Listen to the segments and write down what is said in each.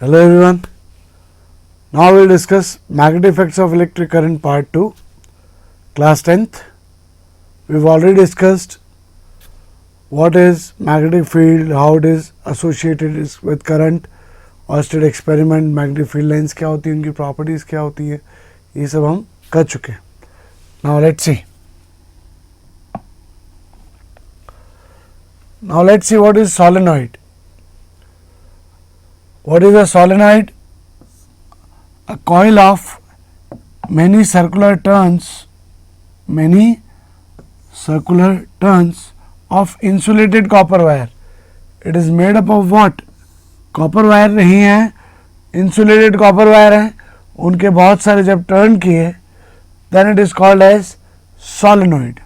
Hello everyone. Now we will discuss magnetic effects of electric current part 2, class 10th. We have already discussed what is magnetic field, how it is associated with current, Oersted experiment, magnetic field lines क्या होती है, उनकी properties क्या होती है, ये सब हम कर चुके हैं. Now let's see. Now let's see what is solenoid. What is a solenoid? A coil of many circular turns of insulated copper wire. It is made up of what? Copper wire नहीं है, insulated copper wire है, उनके बहुत सारे जब turn किए, then it is called as solenoid,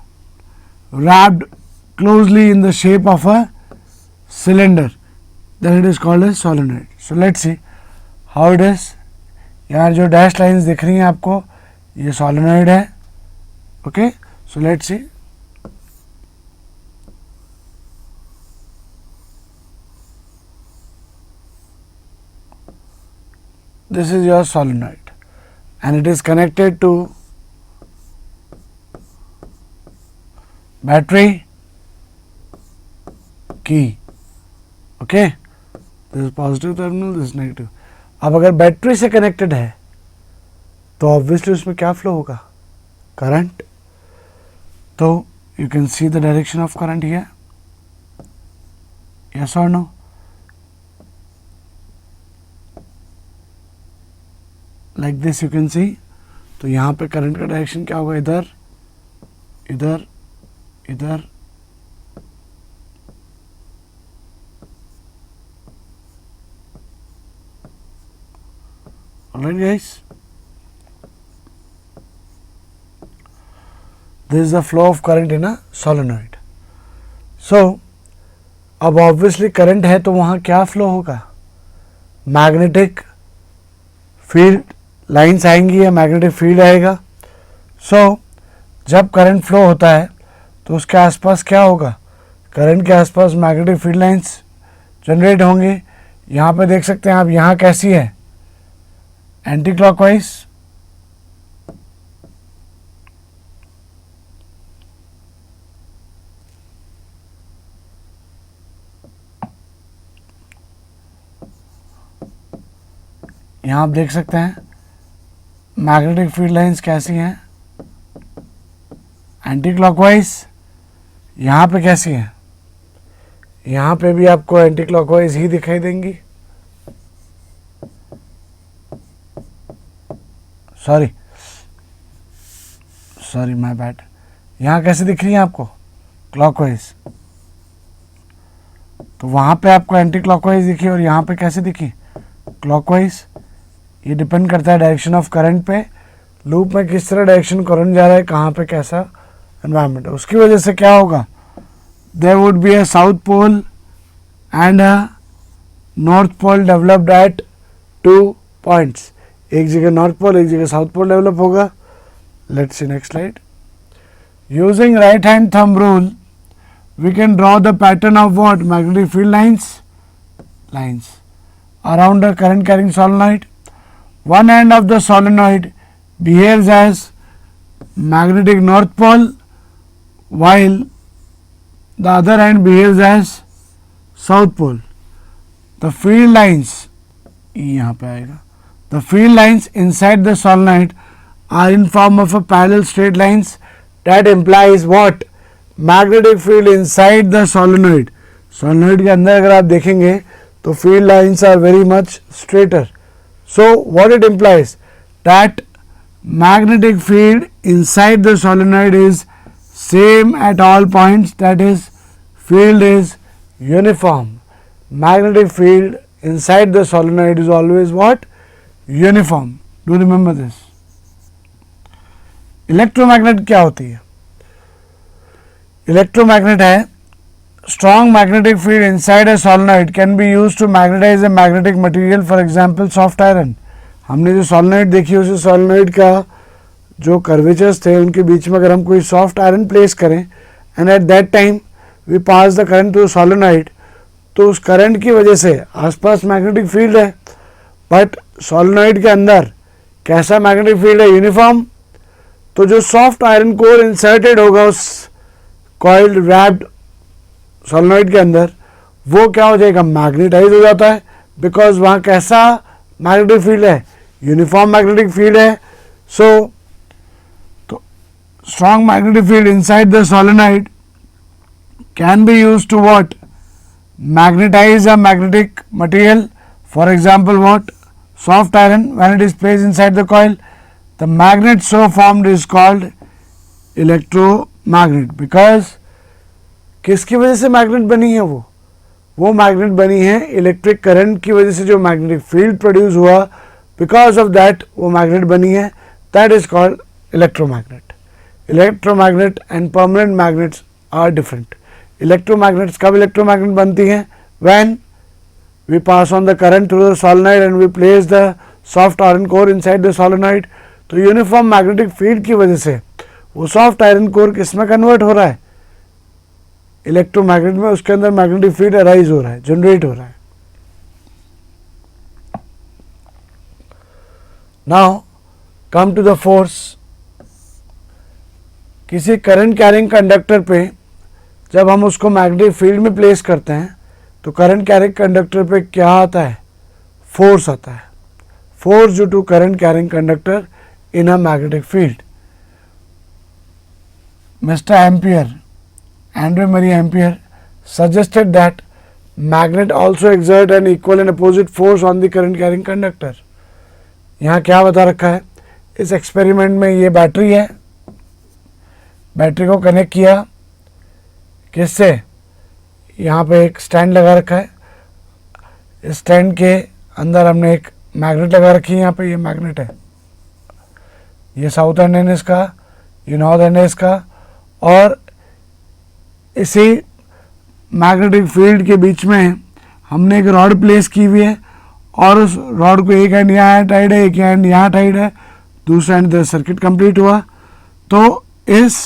wrapped closely in the shape of a cylinder, then it is called as solenoid. So let's see how it is. यहाँ जो डैश लाइन्स दिख रही हैं आपको, ये सोलेनॉइड है. Okay, so let's see. This is your solenoid and it is connected to battery key. Okay, this is positive terminal, this is negative. अब अगर बैटरी से कनेक्टेड है तो ऑब्वियसली उसमें क्या फ्लो होगा? करंट. तो you can see the direction of current here. Yes और नो? Like this you can see. तो यहाँ पे करंट का डायरेक्शन क्या होगा? इधर, इधर, इधर. Alright guys, this is the flow of current in a solenoid. So अब obviously current है तो वहाँ क्या flow होगा? Magnetic field lines आएंगी या magnetic field आएगा. So जब current flow होता है तो उसके आसपास क्या होगा? current के आसपास magnetic field lines generate होंगे. यहाँ पे देख सकते हैं आप, यहाँ कैसी है? Anti clockwise. यहाँ आप देख सकते हैं मैग्नेटिक फील्ड लाइंस कैसी हैं? Anti clockwise. यहाँ पे कैसी हैं? यहाँ पे भी आपको एंटी क्लॉकवाइज ही दिखाई देंगी. Sorry my bad. यहाँ कैसे दिख रही है आपको? क्लॉकवाइज. तो वहाँ पे आपको एंटी क्लॉकवाइज दिखी और यहाँ पे कैसे दिखी? क्लॉकवाइज. ये डिपेंड करता है डायरेक्शन ऑफ करंट पे, लूप में किस तरह डायरेक्शन करंट जा रहा है, कहाँ पे कैसा एनवायरनमेंट है. उसकी वजह से क्या होगा? There would be a south pole and a north pole developed at 2 points. एक जगह नॉर्थ पोल, एक जगह साउथ पोल डेवलप होगा. Let's see next slide. Using right hand thumb rule we can draw the pattern of what? Magnetic field lines around the current carrying solenoid. One end of the solenoid behaves as magnetic north pole while the other end behaves as south pole. The field lines यहाँ पे आएगा. The field lines inside the solenoid are in form of a parallel straight lines. That implies what? Magnetic field inside the solenoid. Solenoid के अंदर अगर आप देखेंगे तो field lines are very much straighter. So what it implies? That magnetic field inside the solenoid is same at all points. That is, field is uniform. Magnetic field inside the solenoid is always what? Uniform. Do remember this. Electromagnet क्या होती है? Electromagnet है strong magnetic field inside a solenoid can be used to magnetize a magnetic material, for example soft iron. हमने जो solenoid देखी उस solenoid का जो curvatures थे उनके बीच में अगर हम कोई soft iron place करें and at that time we pass the current to solenoid, तो उस करंट की वजह से आसपास मैग्नेटिक फील्ड है, बट सोलेनॉइड के अंदर कैसा मैग्नेटिक फील्ड है, यूनिफॉर्म। तो जो सॉफ्ट आयरन कोर इंसर्टेड होगा उस कॉइल्ड रैप्ड सोलेनॉइड के अंदर, वो क्या हो जाएगा, मैग्नेटाइज हो जाता है, बिकॉज वहाँ कैसा मैग्नेटिक फील्ड है, यूनिफॉर्म मैग्नेटिक फील्ड है। सो तो strong magnetic field inside the solenoid can be used to what, magnetize a magnetic material, for example what, soft iron. When it is placed inside the coil, the magnet so formed is called electromagnet, because किसकी वजह से magnet बनी है, वो magnet बनी है electric current की वजह से, जो मैग्नेटिक फील्ड प्रोड्यूस हुआ, बिकॉज ऑफ दैट वो मैग्नेट बनी है, that is called electromagnet. Electromagnet and permanent magnets are different. Electromagnets कब इलेक्ट्रोमैग्नेट बनती हैं, when we pass on the current through the solenoid and we place the soft iron core inside the solenoid. तो uniform magnetic field की वजह से वो soft iron core किसमें convert हो रहा है, इलेक्ट्रोमैग्नेट में, उसके अंदर मैग्नेटिक फील्ड अराइज हो रहा है, जनरेट हो रहा है। Now come to the force. किसी करंट कैरिंग कंडक्टर पे जब हम उसको मैग्नेटिक फील्ड में प्लेस करते हैं तो करंट कैरिंग कंडक्टर पे क्या आता है, फोर्स आता है, force due to current carrying conductor in a magnetic field. Mister Ampere, Andrew Marie Ampere suggested that magnet also exert an equal and opposite force on the current carrying conductor. यहाँ क्या बता रखा है, इस experiment में ये battery है, battery को कनेक्ट किया किससे, यहाँ पे एक स्टैंड लगा रखा है, इस स्टैंड के अंदर हमने एक मैग्नेट लगा रखी है, यहाँ पे ये मैग्नेट है, ये साउथ एंड है इसका, ये नॉर्थ एंड है इसका, और इसी मैग्नेटिक फील्ड के बीच में हमने एक रॉड प्लेस की हुई है, और उस रॉड को एक एंड यहाँ टाइड है, एक एंड यहाँ टाइड है, दूसरा एंड सर्किट कंप्लीट हुआ। तो इस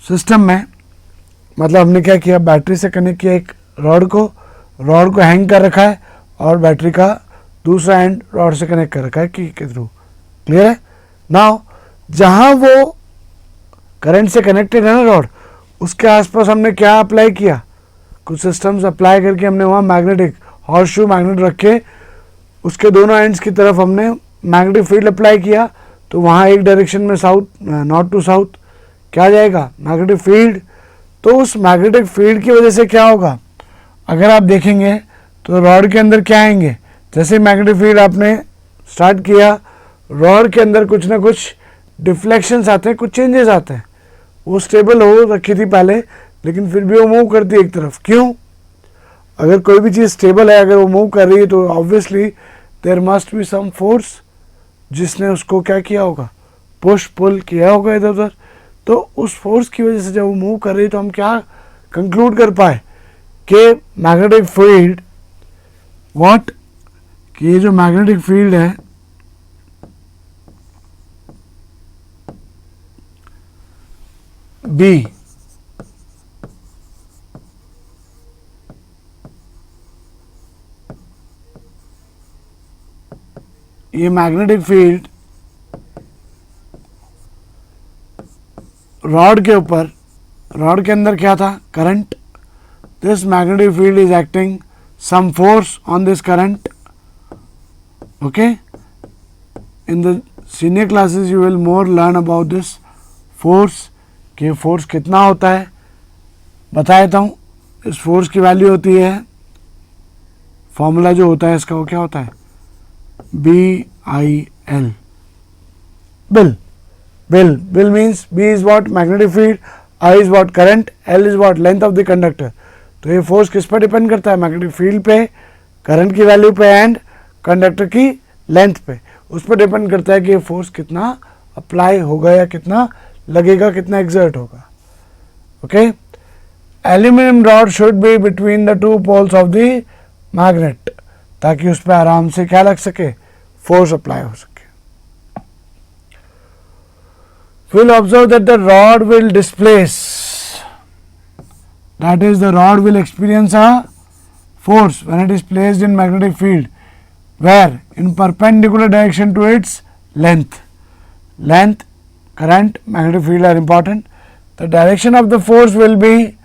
सिस्टम में मतलब हमने क्या किया, बैटरी से कनेक्ट किया एक रॉड को हैंग कर रखा है, और बैटरी का दूसरा एंड रॉड से कनेक्ट कर रखा है की के थ्रू। क्लियर है। नाउ जहाँ वो करंट से कनेक्टेड है ना रॉड, उसके आसपास हमने क्या अप्लाई किया, कुछ सिस्टम्स अप्लाई करके हमने वहाँ मैग्नेटिक हॉर्सशू मैग्नेट रखे, उसके दोनों एंड्स की तरफ हमने मैग्नेटिक फील्ड अप्लाई किया। तो वहाँ एक डायरेक्शन में साउथ, नॉर्थ टू साउथ क्या जाएगा, मैग्नेटिक फील्ड। तो उस मैग्नेटिक फील्ड की वजह से क्या होगा, अगर आप देखेंगे तो रॉड के अंदर क्या आएंगे, जैसे मैग्नेटिक फील्ड आपने स्टार्ट किया, रॉड के अंदर कुछ ना कुछ डिफ्लेक्शंस आते हैं, कुछ चेंजेस आते हैं। वो स्टेबल हो रखी थी पहले, लेकिन फिर भी वो मूव करती है एक तरफ। क्यों, अगर कोई भी चीज़ स्टेबल है, अगर वो मूव कर रही है, तो obviously there must be some force जिसने उसको क्या किया होगा, पुश पुल किया होगा इधर उधर। तो उस फोर्स की वजह से जब वो मूव कर रही है, तो हम क्या कंक्लूड कर पाए कि मैग्नेटिक फील्ड व्हाट, कि ये जो मैग्नेटिक फील्ड है B, ये मैग्नेटिक फील्ड रॉड के ऊपर, रॉड के अंदर क्या था, current. This magnetic field is acting some force on this current. Okay, in the senior classes you will more learn about this force, कि फोर्स कितना होता है बता देता हूँ। इस फोर्स की वैल्यू होती है, फॉर्मूला जो होता है इसका वो क्या होता है, BIL, bill means B is what, magnetic field, I is what, current, L is what, length of the conductor. तो ये फोर्स किस पर डिपेंड करता है, मैग्नेटिक फील्ड पे, करंट की वैल्यू पे एंड कंडक्टर की लेंथ पे। उस पर डिपेंड करता है कि ये फोर्स कितना अप्लाई होगा या कितना लगेगा, कितना एक्सर्ट होगा। Okay, aluminium rod should be between the two poles of the magnet, ताकि उस पर आराम से क्या लग सके, फोर्स अप्लाई हो सके। We'll observe that the rod will displace, that is the rod will experience a force when it is placed in magnetic field, where in perpendicular direction to its length. Length, current, magnetic field are important. The direction of the force will be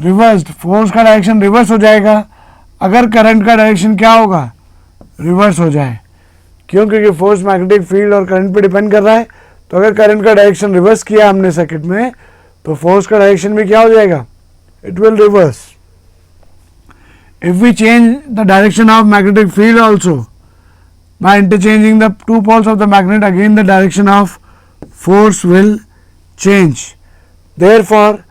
reversed. Force का direction reverse हो जाएगा अगर current का direction क्या होगा, reverse हो जाए. क्यों? क्योंकि फोर्स मैग्नेटिक फील्ड और करंट पे डिपेंड कर रहा है. तो अगर करंट का डायरेक्शन रिवर्स किया हमने सर्किट में, तो फोर्स का डायरेक्शन भी क्या हो जाएगा, it will reverse. If we change the direction of magnetic field also by interchanging the two poles of the magnet, again the direction of force will change. Therefore,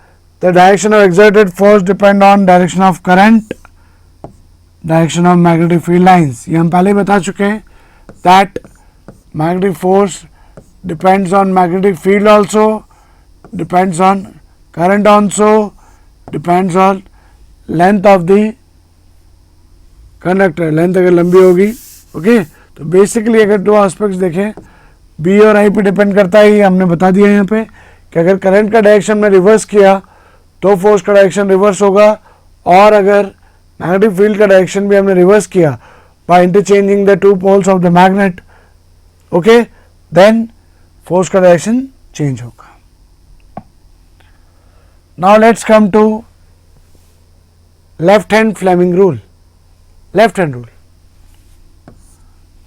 the direction of exerted force depend on direction of current, direction of magnetic field lines. ये हम पहले बता चुके हैं that magnetic force depends on magnetic field also, depends on current also, depends on length of the conductor. Length अगर लंबी होगी, okay, तो बेसिकली अगर दो एस्पेक्ट्स देखें, बी और आई पे डिपेंड करता है. ये हमने बता दिया यहाँ पे कि अगर करंट का डायरेक्शन में रिवर्स किया तो फोर्स का डायरेक्शन रिवर्स होगा, और अगर मैग्नेटिक फील्ड का डायरेक्शन भी हमने रिवर्स किया by interchanging the two poles of the magnet, okay, then force का डायरेक्शन चेंज होगा. Now let's come to left hand Fleming rule. Left hand rule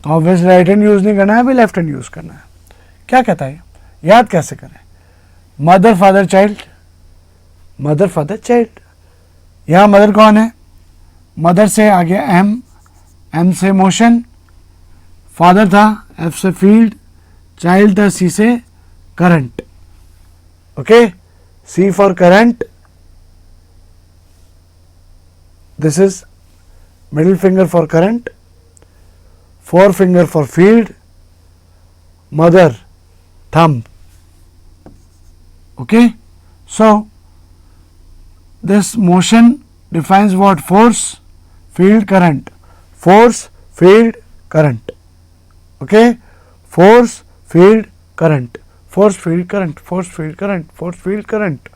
तो ऑब्वियसली राइट हैंड यूज नहीं करना है, अभी लेफ्ट हैंड यूज करना है. क्या कहता है, याद कैसे करें? Mother father child, mother father child. यहां मदर कौन है? मदर से आगे एम, एम से मोशन, फादर था एफ से फील्ड, चाइल्ड था सी से current. Okay, C for current, this is middle finger for current, forefinger for field, mother thumb. Okay, so this motion defines what? Force, field, current. Force, field, current. Okay, force, field, current. Force, field, current. Force, field, current. Force, field, current.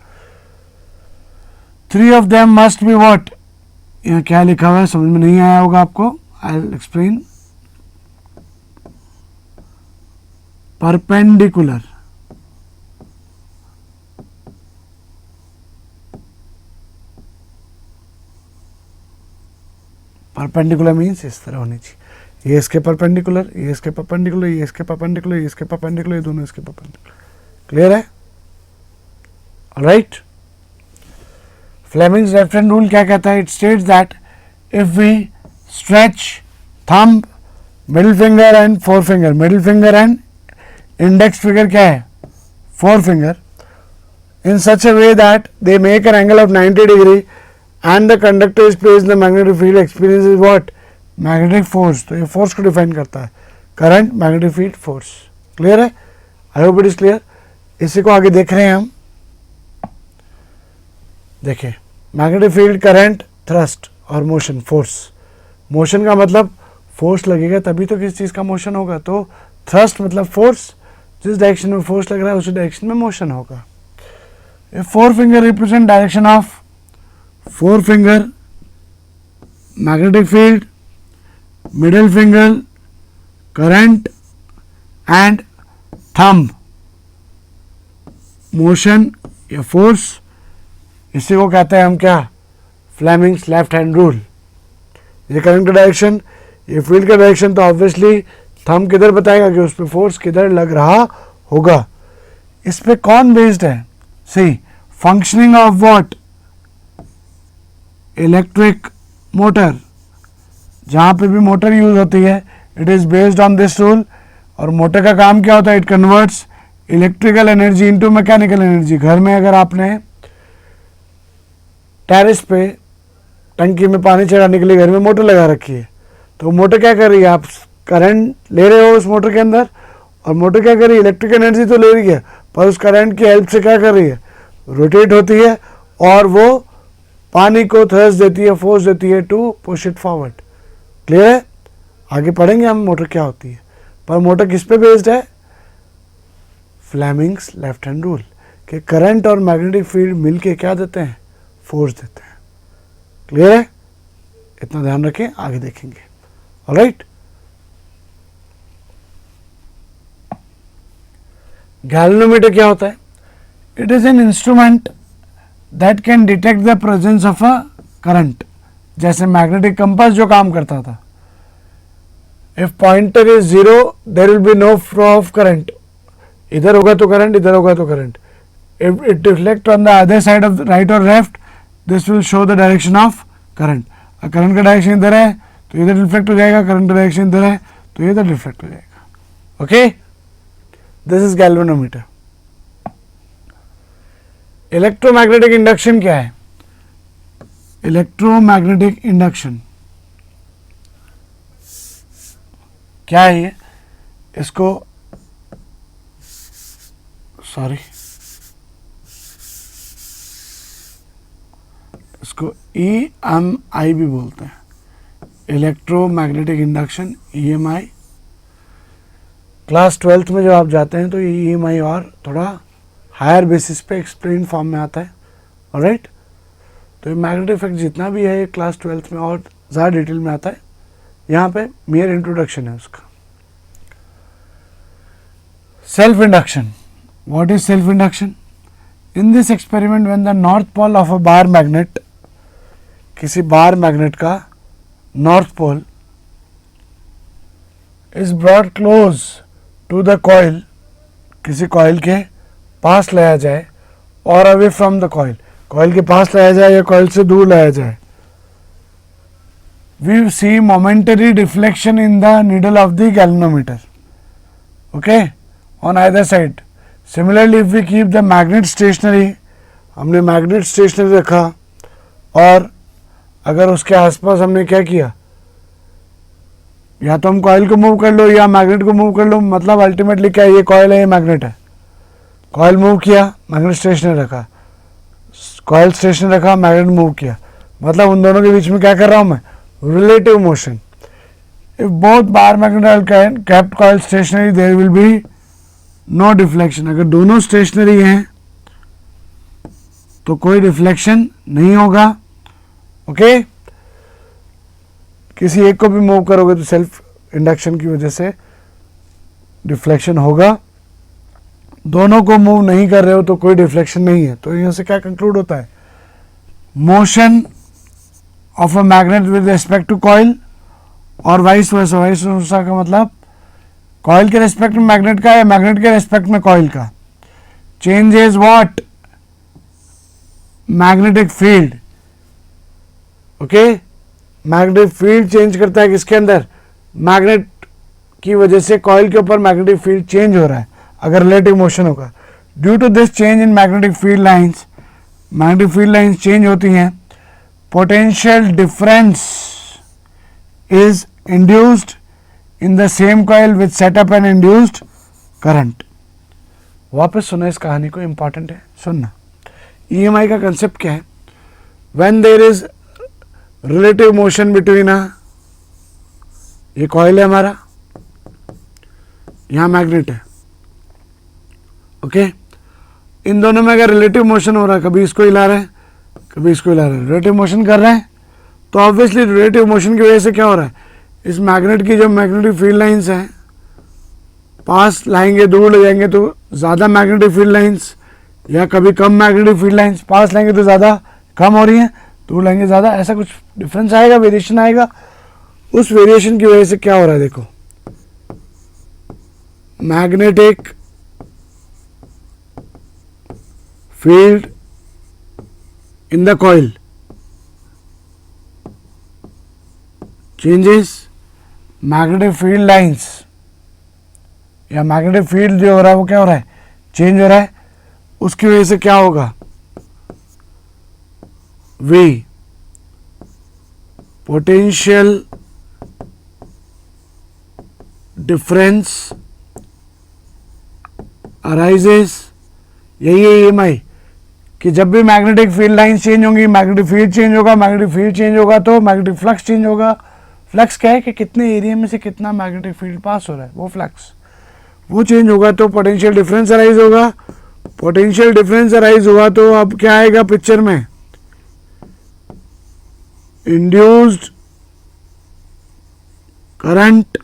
Three of them must be what? यहाँ क्या लिखा हुआ है समझ में नहीं आया होगा आपको. I will explain. Perpendicular, perpendicular means इस तरह होनी चाहिए. ये इसके परपेंडिकुलर, ये इसके परपेंडिकुलर, ये इसके परपेंडिकुलर, ये इसके परपेंडिकुलर, ये दोनों इसके परपेंडिकुलर. क्लियर है? Alright. Fleming's left hand rule क्या कहता है? It states that if we stretch thumb, middle finger and forefinger, middle finger and index finger क्या है? Forefinger, in such a way that they make an angle of 90 degree and the conductor is placed in the magnetic field, experiences what? Magnetic force. तो ये force को define करता है. Current, magnetic field, force. Clear है? I hope it is clear. इसी को आगे देख रहे हैं हम. देखिए, मैग्नेटिक फील्ड, करंट, थ्रस्ट और मोशन, फोर्स. मोशन का मतलब फोर्स लगेगा तभी तो किसी चीज़ का मोशन होगा. तो थ्रस्ट मतलब फोर्स, जिस डायरेक्शन में फोर्स लग रहा है उसी डायरेक्शन में मोशन होगा. Four finger represent direction of four finger, magnetic field, middle finger, current and thumb, motion या फोर्स. इसी को कहते हैं हम क्या? Fleming's left hand rule. ये करंट का डायरेक्शन, ये फील्ड का डायरेक्शन, तो ऑब्वियसली थंब किधर बताएगा कि उस पर फोर्स किधर लग रहा होगा. इस पे कौन बेस्ड है? See, functioning of what? Electric motor. जहाँ पे भी मोटर यूज होती है it is based on this rule. और मोटर का काम क्या होता है? It converts electrical energy into mechanical energy. घर में अगर आपने टेरेस पे टंकी में पानी चढ़ाने के लिए घर में मोटर लगा रखी है, तो मोटर क्या कर रही है? आप करंट ले रहे हो उस मोटर के अंदर, और मोटर क्या कर रही है? इलेक्ट्रिक एनर्जी तो ले रही है, पर उस करंट की हेल्प से क्या कर रही है? रोटेट होती है और वो पानी को थ्रस्ट देती है, फोर्स देती है to push it forward. Clear है? आगे पढ़ेंगे हम मोटर क्या होती है. पर मोटर किस पे बेस्ड है? फ्लेमिंग्स लेफ्ट हैंड रूल कि करंट और मैग्नेटिक फील्ड मिलके क्या देते हैं? फोर्स देते हैं. क्लियर है? इतना ध्यान रखें, आगे देखेंगे। ऑलराइट, गैल्वेनोमीटर क्या होता है? It is an instrument that can detect the presence of a current. जैसे मैग्नेटिक कंपास जो काम करता था, if pointer is 0 there will be no flow of current, इधर होगा तो करंट, इधर होगा तो current. If it reflect on the other side of right और left, this will show the direction of current. Current का डायरेक्शन इधर है तो इधर रिफ्लेक्ट हो जाएगा, करंट का डायरेक्शन इधर है तो इधर रिफ्लेक्ट हो जाएगा। Okay, this is galvanometer. Electromagnetic induction क्या है? इलेक्ट्रोमैग्नेटिक इंडक्शन क्या है ये? इसको इसको EMI भी बोलते हैं, electromagnetic induction, EMI। Class 12th में जब आप जाते हैं तो EMI और थोड़ा हायर बेसिस पे एक्सप्लेन फॉर्म में आता है। ऑलराइट, तो ये मैग्नेटिक इफेक्ट जितना भी है ये क्लास 12th में और ज़्यादा डिटेल में आता है, यहाँ पे मेयर इंट्रोडक्शन है उसका। Self induction, what is self induction? In this experiment when the north pole of a bar magnet, किसी बार मैग्नेट का north pole is brought close to the coil, किसी कॉइल के पास लाया जाए, और away from the coil, coil के पास लाया जाए या कॉइल से दूर लाया जाए, we see momentary deflection in the needle of the galvanometer, okay, on either side. Similarly, if we keep the magnet stationary, हमने मैग्नेट स्टेशनरी रखा और अगर उसके आसपास हमने क्या किया, या तो हम कॉइल को मूव कर लो या मैग्नेट को मूव कर लो, मतलब अल्टीमेटली क्या है, ये कॉइल है, ये मैग्नेट है। कॉइल मूव किया, मैग्नेट स्टेशनरी रखा, कॉइल स्टेशनरी रखा, मैग्नेट मूव किया, मतलब उन दोनों के बीच में क्या कर रहा हूं मैं, relative motion. If both bar magnet are kept coil stationary, there will be no deflection. अगर दोनों stationary हैं तो कोई deflection नहीं होगा। ओके, किसी एक को भी मूव करोगे तो सेल्फ इंडक्शन की वजह से डिफ्लेक्शन होगा, दोनों को मूव नहीं कर रहे हो तो कोई डिफ्लेक्शन नहीं है। तो यहाँ से क्या कंक्लूड होता है, motion of a magnet with respect to coil और वाइस वर्सा, वाइस वर्सा का मतलब कॉइल के रिस्पेक्ट में मैग्नेट का या मैग्नेट के रिस्पेक्ट में कॉइल का, changes what, magnetic field. Okay, magnetic field change करता है किसके अंदर, मैग्नेट की वजह से कॉइल के ऊपर मैग्नेटिक फील्ड चेंज हो रहा है अगर रिलेटिव मोशन होगा। Due to this change in magnetic field lines, magnetic field lines change होती हैं, potential difference is induced in the same coil which set up an induced current। वापस सुना इस कहानी को, इंपॉर्टेंट है सुनना। EMI का कंसेप्ट क्या है, when there is relative motion between a, ये कॉइल है हमारा, यहाँ मैग्नेट है, ओके, इन दोनों में अगर रिलेटिव मोशन हो रहा है, कभी इसको हिला रहे हैं कभी इसको हिला रहे हैं, रिलेटिव मोशन कर रहे हैं, तो ऑब्वियसली रिलेटिव मोशन की वजह से क्या हो रहा है, इस मैग्नेट की जो मैग्नेटिक फील्ड लाइंस हैं पास लाएंगे दूर ले जाएंगे तो ज़्यादा मैग्नेटिक फील्ड लाइंस, या कभी कम मैग्नेटिक फील्ड लाइंस, पास लाएंगे तो ज़्यादा कम हो रही हैं, दूर लाएंगे ज़्यादा, ऐसा कुछ डिफरेंस आएगा, वेरिएशन आएगा। उस वेरिएशन की वजह से क्या हो रहा है, देखो, magnetic field in the coil changes, magnetic field lines या magnetic field जो हो रहा है वो क्या हो रहा है, चेंज हो रहा है, उसकी वजह से क्या होगा, V potential difference arises, यही है EMI, कि जब भी मैग्नेटिक फील्ड लाइन चेंज होंगी मैग्नेटिक फील्ड चेंज होगा, मैग्नेटिक फील्ड चेंज होगा तो मैग्नेटिक फ्लक्स चेंज होगा। फ्लक्स क्या है कि कितने एरिया में से कितना मैग्नेटिक फील्ड पास हो रहा है, वो फ्लक्स वो चेंज होगा तो पोटेंशियल डिफरेंस अराइज होगा। पोटेंशियल डिफरेंस अराइज हुआ तो अब क्या आएगा पिक्चर में, इंड्यूस्ड करंट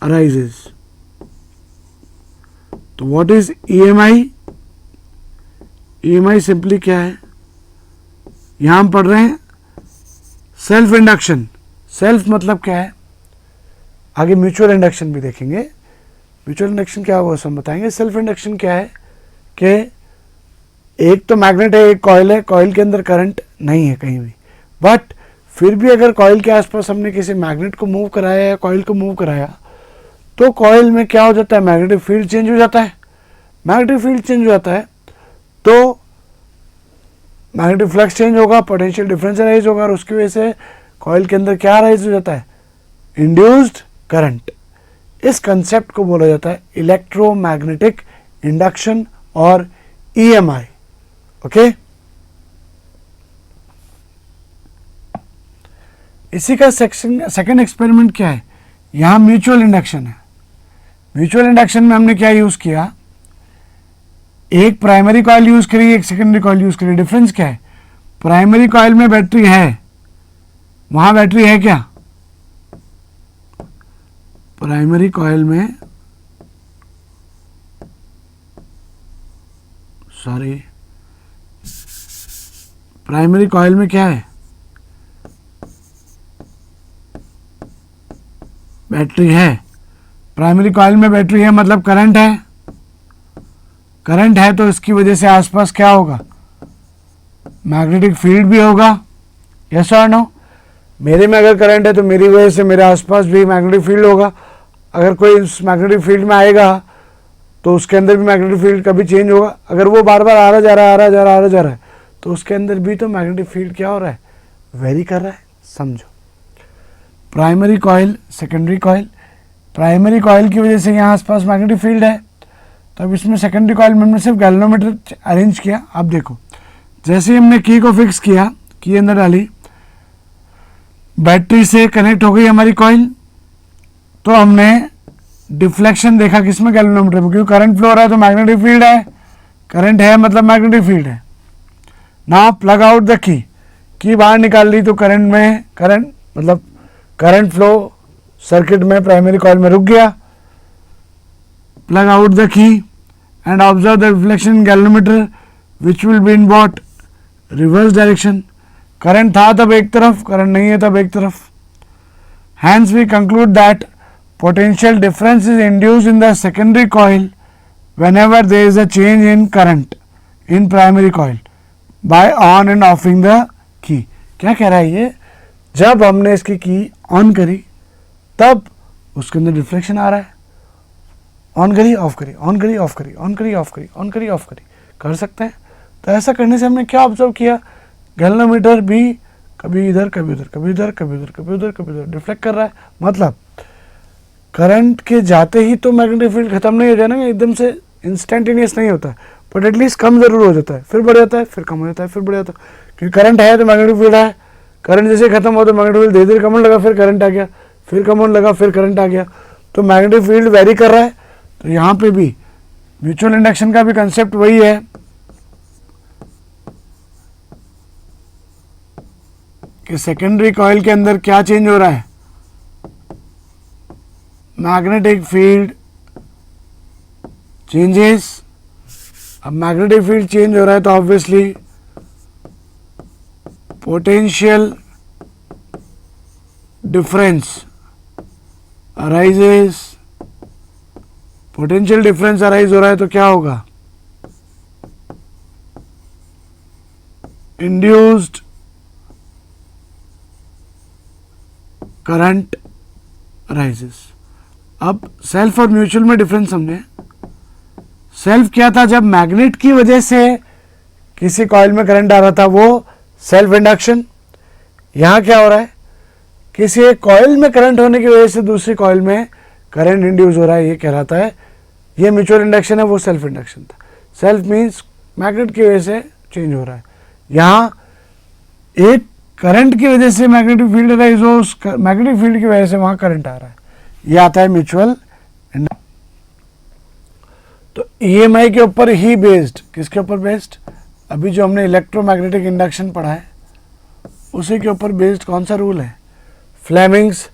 अराइजेस। तो what is EMI? EMI simply क्या है, यहां हम पढ़ रहे हैं सेल्फ इंडक्शन। सेल्फ मतलब क्या है, आगे म्यूचुअल इंडक्शन भी देखेंगे। म्यूचुअल इंडक्शन क्या होगा हम बताएंगे। सेल्फ इंडक्शन क्या है कि एक तो मैग्नेट है, एक कॉइल है, कॉइल के अंदर करंट नहीं है कहीं भी, बट फिर भी अगर कॉइल के आसपास हमने किसी मैग्नेट को मूव कराया या कॉइल को मूव कराया तो कॉइल में क्या हो जाता है, मैग्नेटिक फील्ड चेंज हो जाता है। मैग्नेटिक फील्ड चेंज हो जाता है तो मैग्नेटिक फ्लक्स चेंज होगा, पोटेंशियल डिफरेंस राइज होगा और उसकी वजह से कॉइल के अंदर क्या राइज हो जाता है, इंड्यूस्ड करंट। इस कंसेप्ट को बोला जाता है इलेक्ट्रोमैग्नेटिक इंडक्शन और ईएमआई। ओके, इसी का सेकंड एक्सपेरिमेंट क्या है, यहां म्यूचुअल इंडक्शन है। म्यूचुअल इंडक्शन में हमने क्या यूज किया, एक प्राइमरी कॉइल यूज करी, एक सेकेंडरी कॉइल यूज करी। डिफरेंस क्या है, प्राइमरी कॉइल में बैटरी है, वहां बैटरी है क्या, प्राइमरी कॉइल में, सॉरी, प्राइमरी कॉइल में क्या है, बैटरी है। प्राइमरी कॉइल में बैटरी है मतलब करंट है। करंट है तो इसकी वजह से आसपास क्या होगा, मैग्नेटिक फील्ड भी होगा। यस और नो? मेरे में अगर करंट है तो मेरी वजह से मेरे आसपास भी मैग्नेटिक फील्ड होगा। अगर कोई उस मैग्नेटिक फील्ड में आएगा तो उसके अंदर भी मैग्नेटिक फील्ड कभी चेंज होगा। अगर वो बार बार आ रहा जा रहा है, आ रहा जा रहा है, आ रहा जा रहा है, तो उसके अंदर भी तो मैग्नेटिक फील्ड क्या हो रहा है, वेरी कर रहा है। समझो, primary coil, secondary coil. Primary coil की वजह से यहाँ आसपास मैग्नेटिक फील्ड है, तो अब इसमें सेकेंडरी कॉइल में हमने सिर्फ गैल्वेनोमीटर अरेंज किया। अब देखो, जैसे ही हमने की को फिक्स किया, की अंदर डाली, बैटरी से कनेक्ट हो गई हमारी कॉइल, तो हमने डिफ्लेक्शन देखा किसमें, गैल्वेनोमीटर में, क्योंकि करंट फ्लो हो रहा है तो मैग्नेटिक फील्ड है, करंट है मतलब मैग्नेटिक फील्ड है। Now plug out the key बाहर निकाल ली तो करंट में, करंट मतलब करंट फ्लो सर्किट में प्राइमरी कॉइल में रुक गया। Plug out the key and observe the reflection galvanometer which will be in what, reverse direction. Current था तब एक तरफ, करंट नहीं है तब एक तरफ। Hence we conclude that potential difference is induced in the secondary coil whenever there is a change in current in primary coil by on and offing the key। क्या कह रहा है ये, जब हमने इसकी की ऑन करी तब उसके अंदर रिफ्लेक्शन आ रहा है, ऑन करी ऑफ करी, ऑन करी ऑफ करी, ऑन करी ऑफ करी, ऑन करी ऑफ करी, कर सकते हैं। तो ऐसा करने से हमने क्या ऑब्जर्व किया, गैल्वेनोमीटर भी कभी इधर कभी उधर, कभी उधर कभी उधर, कभी उधर कभी उधर डिफ्लेक्ट कर रहा है। मतलब करंट के जाते ही तो मैग्नेटिक फील्ड खत्म नहीं हो जाना, एकदम से इंस्टेंटेनियस नहीं होता है, बट एटलीस्ट कम जरूर हो जाता है, फिर बढ़ जाता है, फिर कम हो जाता है, फिर बढ़ जाता है। क्योंकि करंट है तो मैग्नेटिक फील्ड है, करंट जैसे खत्म हो तो मैग्नेटिक फील्ड धीरे धीरे कम होने लगा, फिर करंट आ गया, फिर कम होने लगा, फिर करंट आ गया, तो मैग्नेटिक फील्ड वेरी कर रहा है। तो यहाँ पे भी म्यूचुअल इंडक्शन का भी कंसेप्ट वही है कि सेकेंडरी कॉइल के अंदर क्या चेंज हो रहा है, मैग्नेटिक फील्ड चेंजेस। अब मैग्नेटिक फील्ड चेंज हो रहा है तो obviously potential difference arises. Potential difference arise हो रहा है तो क्या होगा, इंड्यूस्ड करंट राइजेस। अब सेल्फ और म्यूचुअल में डिफरेंस समझे। सेल्फ क्या था, जब मैग्नेट की वजह से किसी कॉइल में करंट आ रहा था वो सेल्फ इंडक्शन। यहां क्या हो रहा है, किसी एक कॉइल में करंट होने की वजह से दूसरी कॉइल में करंट इंड्यूस हो रहा है, ये कहलाता है, ये म्यूचुअल इंडक्शन है, वो सेल्फ इंडक्शन था। सेल्फ मीन्स मैग्नेट की वजह से चेंज हो रहा है, यहां एक करंट की वजह से मैग्नेटिक फील्ड राइज हो, उस मैग्नेटिक फील्ड की वजह से वहां करंट आ रहा है, ये आता है म्यूचुअल इंडक्शन। तो ईएमआई के ऊपर ही बेस्ड, किसके ऊपर बेस्ड, अभी जो हमने इलेक्ट्रोमैग्नेटिक इंडक्शन पढ़ा है उसी के ऊपर बेस्ड कौन सा रूल है, फ्लेमिंग्स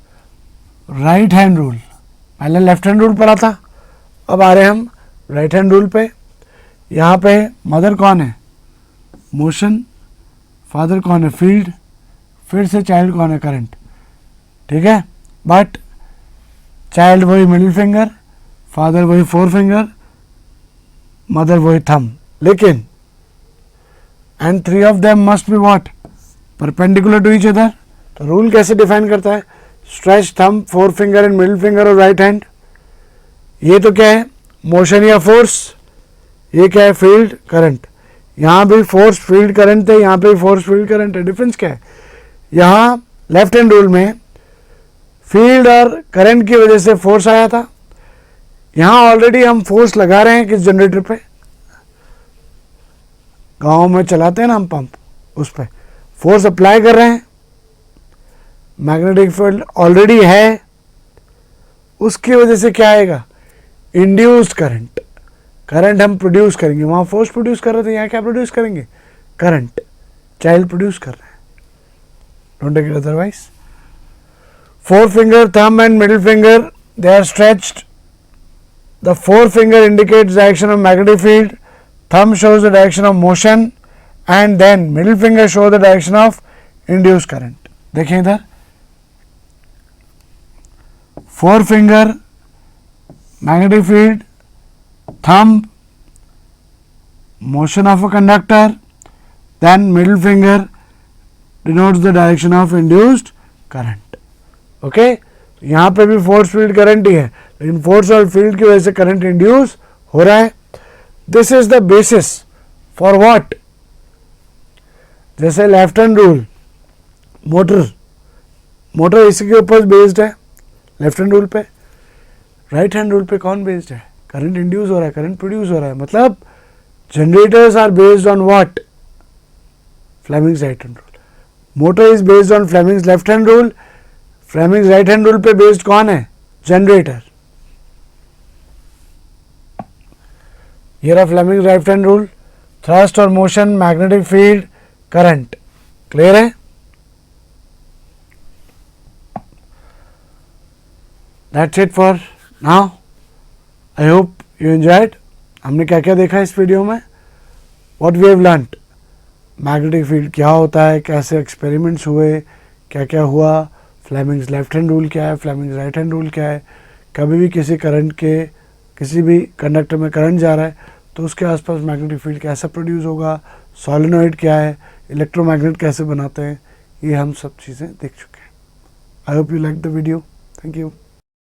राइट हैंड रूल, पहले लेफ्ट हैंड रूल पढ़ा था, अब आ रहे हम राइट हैंड रूल पे। यहाँ पे मदर कौन है, मोशन, फादर कौन है, फील्ड, फिर से चाइल्ड कौन है, करंट, ठीक है। बट चाइल्ड वही मिडिल फिंगर, फादर वही फोर फिंगर, मदर वही थंब, लेकिन and three of them must be what, perpendicular to each other. तो रूल कैसे डिफाइन करता है, stretch thumb, four finger and middle finger और राइट हैंड। ये तो क्या है, मोशन या फोर्स, ये क्या है, फील्ड करंट। यहाँ भी फोर्स फील्ड करंट है, यहाँ पे फोर्स फील्ड करंट है। डिफरेंस क्या है, यहाँ लेफ्ट हैंड रूल में फील्ड और करंट की वजह से फोर्स आया था, यहाँ ऑलरेडी हम फोर्स लगा रहे हैं किस जनरेटर पे, गांव में चलाते हैं ना हम पंप, उस पर फोर्स अप्लाई कर रहे हैं, मैग्नेटिक फील्ड ऑलरेडी है, उसकी वजह से क्या आएगा, इंड्यूस्ड करंट। करंट हम प्रोड्यूस करेंगे, वहां फोर्स प्रोड्यूस कर रहे थे, यहाँ क्या प्रोड्यूस करेंगे, करंट, चाइल्ड प्रोड्यूस कर रहे हैं। Don't take it otherwise. Four finger, thumb and middle finger, they are stretched. The four finger indicates direction of magnetic field, thumb shows the direction of motion, and then middle finger shows the direction of induced current. देखें इधर, four finger magnetic field, thumb motion of a conductor, then middle finger denotes the direction of induced current. Okay, यहाँ पे भी force field current ही है, लेकिन force और field की वजह से करंट इंड्यूस हो रहा है। This is the basis for what, जैसे लेफ्ट हैंड रूल, मोटर इसी के ऊपर बेस्ड है, लेफ्ट हैंड रूल पे। राइट हैंड रूल पे कौन बेस्ड है, करंट इंड्यूस हो रहा है, करंट प्रोड्यूस हो रहा है, मतलब generators are based on what, Fleming's right hand rule. Motor is based on Fleming's left hand rule, Fleming's right hand rule पे बेस्ड कौन है, जनरेटर। ये रहा Fleming's right hand rule, thrust और motion, magnetic field, current. Clear है, that's it for now. I hope you enjoyed. हमने क्या क्या देखा इस वीडियो में, what we have learned, magnetic field क्या होता है, कैसे एक्सपेरिमेंट्स हुए, क्या क्या हुआ, फ्लेमिंग्स लेफ्ट हैंड रूल क्या है, फ्लेमिंग्स राइट हैंड रूल क्या है, कभी भी किसी करंट के, किसी भी कंडक्टर में करंट जा रहा है तो उसके आसपास मैग्नेटिक फील्ड कैसा प्रोड्यूस होगा, सॉलिनॉइड क्या है, इलेक्ट्रोमैग्नेट कैसे बनाते हैं, ये हम सब चीज़ें देख चुके हैं। आई hope you like the video, thank you.